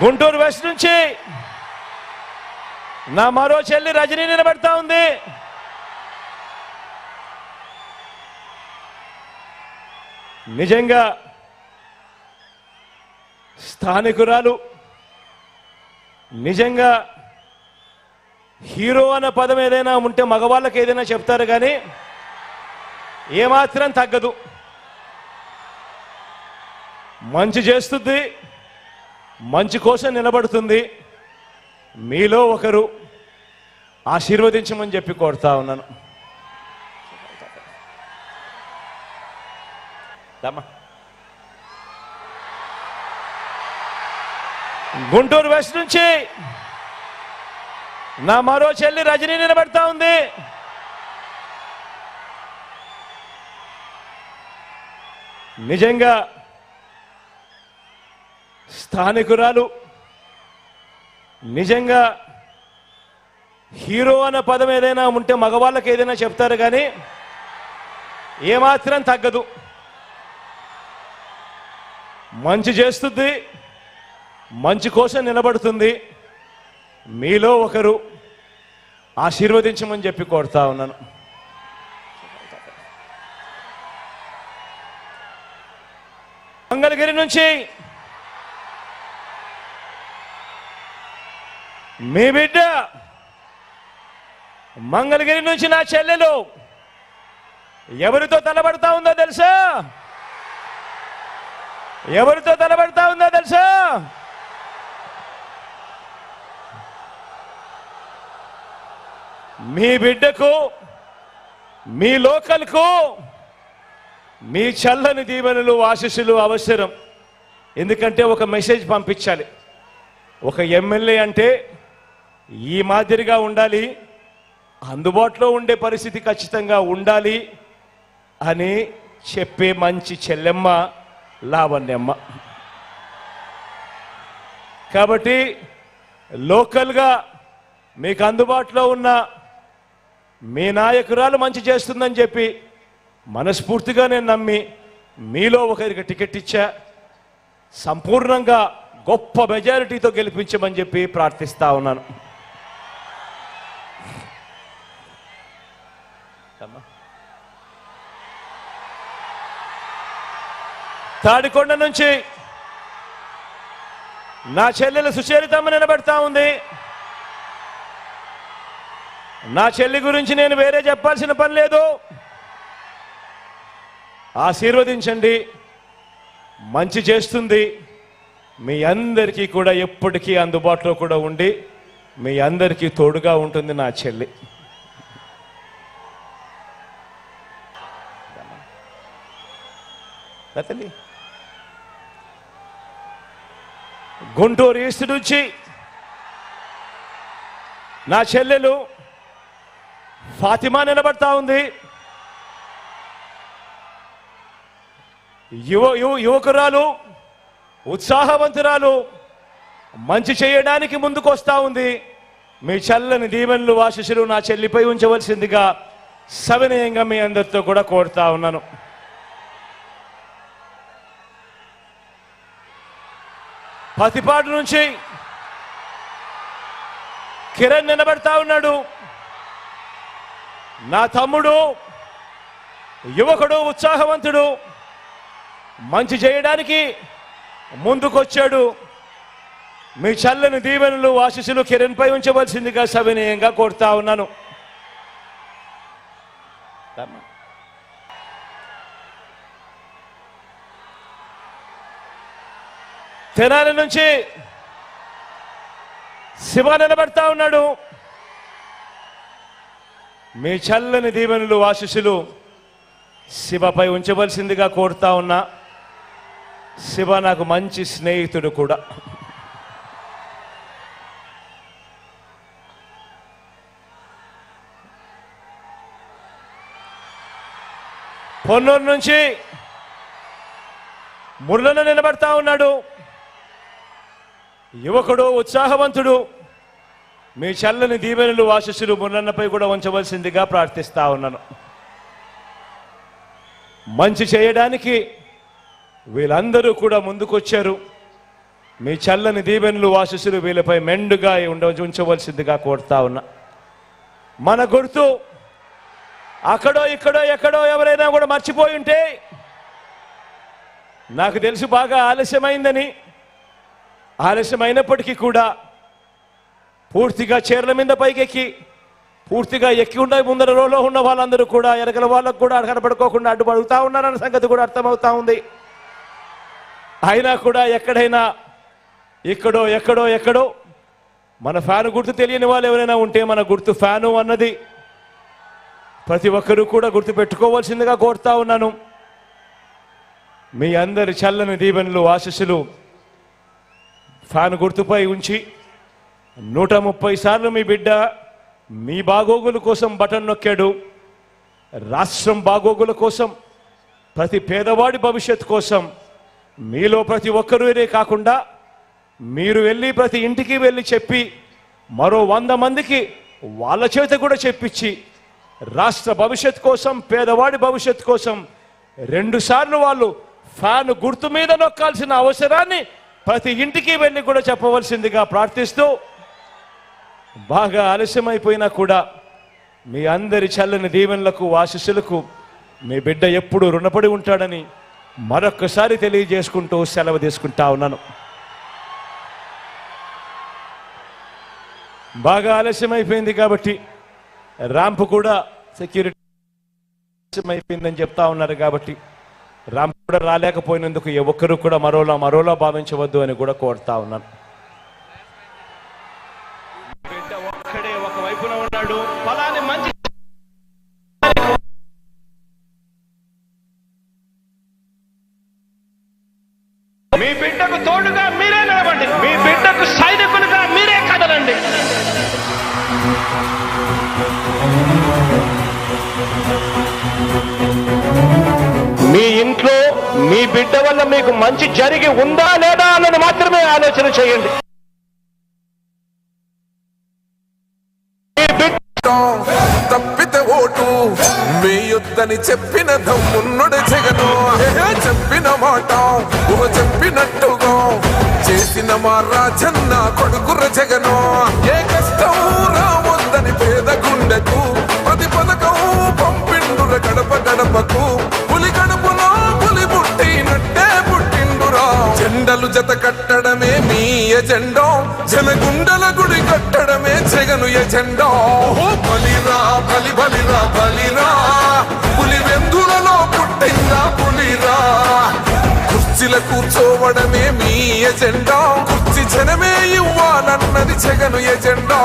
Guntur west నుంచి నా మరో చెల్లి రజనీ నిలబెడతా ఉంది. నిజంగా స్థానికురాలు, నిజంగా హీరో అన్న పదం ఏదైనా ఉంటే మగవాళ్ళకి ఏదైనా చెప్తారు కానీ ఏమాత్రం తగ్గదు. మంచి చేస్తుంది, మంచి కోసం నిలబడుతుంది. మీలో ఒకరు ఆశీర్వదించమని చెప్పి కోరుతా ఉన్నాను. గుంటూరు వెస్ట్ నుంచి నా మరో చెల్లి రజనీ నిలబెడతా ఉంది. నిజంగా స్థానికురాలు, నిజంగా హీరో అన్న పదం ఏదైనా ఉంటే మగవాళ్ళకి ఏదైనా చెప్తారు కానీ ఏమాత్రం తగ్గదు. మంచి చేస్తుంది, మంచి కోసం నిలబడుతుంది. మీలో ఒకరు ఆశీర్వదించమని చెప్పి కోరుతా ఉన్నాను. మంగళగిరి నుంచి మీ బిడ్డ, మంగళగిరి నుంచి నా చెల్లెలు ఎవరితో తలబడతా ఉందో తెలుసా? ఎవరితో తలబడతా ఉందో తెలుసా? మీ బిడ్డకు, మీ లోకల్కు మీ చల్లని దీవెనలు, ఆశీస్సులు అవసరం. ఎందుకంటే ఒక మెసేజ్ పంపించాలి. ఒక ఎమ్మెల్యే అంటే ఈ మాదిరిగా ఉండాలి, అందుబాటులో ఉండే పరిస్థితి ఖచ్చితంగా ఉండాలి అని చెప్పే మంచి చెల్లెమ్మ లావణ్యమ్మ. కాబట్టి లోకల్గా మీకు అందుబాటులో ఉన్న మీ నాయకురాలు మంచి చేస్తుందని చెప్పి మనస్ఫూర్తిగా నేను నమ్మి మీలో ఒకరికి టికెట్ ఇచ్చా. సంపూర్ణంగా గొప్ప మెజారిటీతో గెలిపించమని చెప్పి ప్రార్థిస్తా ఉన్నాను. తాడికొండ నుంచి నా చెల్లెలు సుచరితమ్మ నిలబెడతా ఉంది. నా చెల్లి గురించి నేను వేరే చెప్పాల్సిన పని లేదు. ఆశీర్వదించండి, మంచి చేస్తుంది. మీ అందరికీ కూడా ఎప్పటికీ అందుబాటులో కూడా ఉండి మీ అందరికీ తోడుగా ఉంటుంది నా చెల్లి. గుంటూరు ఈస్ట్ నుంచి నా చెల్లెలు ఫాతిమా నిలబడతా ఉంది. యువకురాలు, ఉత్సాహవంతురాలు, మంచి చేయడానికి ముందుకు వస్తూ ఉంది. మీ చల్లని దీవెనలు, ఆశీస్సులు నా చెల్లిపై ఉంచవలసిందిగా సవినయంగా మీ అందరితో కూడా కోరుతా ఉన్నాను. పతిపాడు నుంచి కిరణ్ నిలబడతా ఉన్నాడు. నా తమ్ముడు, యువకుడు, ఉత్సాహవంతుడు, మంచి చేయడానికి ముందుకొచ్చాడు. మీ చల్లని దీవెనలు, ఆశీస్సులు కిరణ్పై ఉంచవలసిందిగా సవినయంగా కోరుతా ఉన్నాను. తెనాలి నుంచి శివ నిలబడతా ఉన్నాడు. మీ చల్లని దీవెనలు, ఆశీస్సులు శివపై ఉంచవలసిందిగా కోరుతా ఉన్నా. శివ నాకు మంచి స్నేహితుడు కూడా. పొన్నూరు నుంచి మురళన నిలబడతా ఉన్నాడు. యువకుడు, ఉత్సాహవంతుడు, మీ చల్లని దీవెనలు, ఆశీస్సులు మురళన్నపై కూడా ఉంచవలసిందిగా ప్రార్థిస్తా ఉన్నాను. మంచి చేయడానికి వీళ్ళందరూ కూడా ముందుకొచ్చారు. మీ చల్లని దీవెనలు ఆశీస్సులు వీళ్ళపై మెండుగా ఉంచవలసిందిగా కోరుతా ఉన్నా. మన గుర్తు అక్కడో ఇక్కడో ఎక్కడో ఎవరైనా కూడా మర్చిపోయి ఉంటే, నాకు తెలిసి బాగా ఆలస్యమైందని, ఆలస్యమైనప్పటికీ కూడా పూర్తిగా చీరల మీద పైకెక్కి పూర్తిగా ఎక్కి ఉండే ముందర రోలో ఉన్న వాళ్ళందరూ కూడా ఎరగల వాళ్ళకు కూడా కనపడుకోకుండా అడ్డుపడుతూ ఉన్నారన్న సంగతి కూడా అర్థమవుతా ఉంది. అయినా కూడా ఎక్కడైనా ఇక్కడో ఎక్కడో ఎక్కడో మన ఫ్యాను గుర్తు తెలియని వాళ్ళు ఎవరైనా ఉంటే, మన గుర్తు ఫ్యాను అన్నది ప్రతి ఒక్కరూ కూడా గుర్తు పెట్టుకోవాల్సిందిగా కోరుతా ఉన్నాను. మీ అందరి చల్లని దీవెనలు ఆశీస్సులు ఫ్యాను గుర్తుపై ఉంచి 130 సార్లు మీ బిడ్డ మీ బాగోగుల కోసం బటన్ నొక్కాడు. రాష్ట్రం బాగోగుల కోసం, ప్రతి పేదవాడి భవిష్యత్ కోసం మీలో ప్రతి ఒక్కరే కాకుండా మీరు వెళ్ళి ప్రతి ఇంటికి వెళ్ళి చెప్పి మరో 100 మందికి వాళ్ళ చేత కూడా చెప్పించి రాష్ట్ర భవిష్యత్ కోసం, పేదవాడి భవిష్యత్ కోసం 2 సార్లు వాళ్ళు ఫ్యాన్ గుర్తు మీద నొక్కాల్సిన అవసరాన్ని ప్రతి ఇంటికి వెళ్ళి కూడా చెప్పవలసిందిగా ప్రార్థిస్తూ, బాగా ఆలస్యమైపోయినా కూడా మీ అందరి చల్లని దీవెనలకు ఆశీస్సులకు మీ బిడ్డ ఎప్పుడు రుణపడి ఉంటాడని మరొక్కసారి తెలియజేసుకుంటూ సెలవు తీసుకుంటా ఉన్నాను. బాగా ఆలస్యమైపోయింది కాబట్టి ర్యాంప్ కూడా సెక్యూరిటీ ఆలస్యమైపోయిందని చెప్తా ఉన్నారు కాబట్టి ర్యాంప్ కూడా రాలేకపోయినందుకు ఏ ఒక్కరూ కూడా మరోలా భావించవద్దు అని కూడా కోరుతా ఉన్నాను. బిడ్డ ఒక్కడే ఒక వైపున ఉన్నాడు. ఫలాని మంచి మీ బిడ్డకు తోడుగా మీరే నిలబండి. మీ బిడ్డకు సైనికులుగా మీరే కదలండి. మీ ఇంట్లో మీ బిడ్డ వల్ల మీకు మంచి జరిగి ఉందా లేదా అన్నది మాత్రమే ఆలోచన చేయండి. తప్పితే ఓటు వేయొద్దని చెప్పిన దమ్మున్నడు జగను. చెప్పిన మాట చెప్పినట్టుగా చేసిన మా రాజన్న కొడుకుర జగను. ఏ కష్టం రావద్దని పేద గుండెకు ప్రతి పథకం పంపిండుర గడప గడపకు. పులి గడపలో పులి పుట్టినట్టే పుట్టిండురా. జెండలు జత కట్టడమే మీ ఎజెండా, జనగుండల గుడి కట్టడమే జగను ఎజెండా. బలిరా బలి బలిరా బలిరా, పులి వెందులలో పుట్టిందా పులిరా. కుర్చీల కూర్చోవడమే మీ ఎజెండా, కుర్చీ జనమే ఇవ్వాలన్నది జగను ఎజెండా.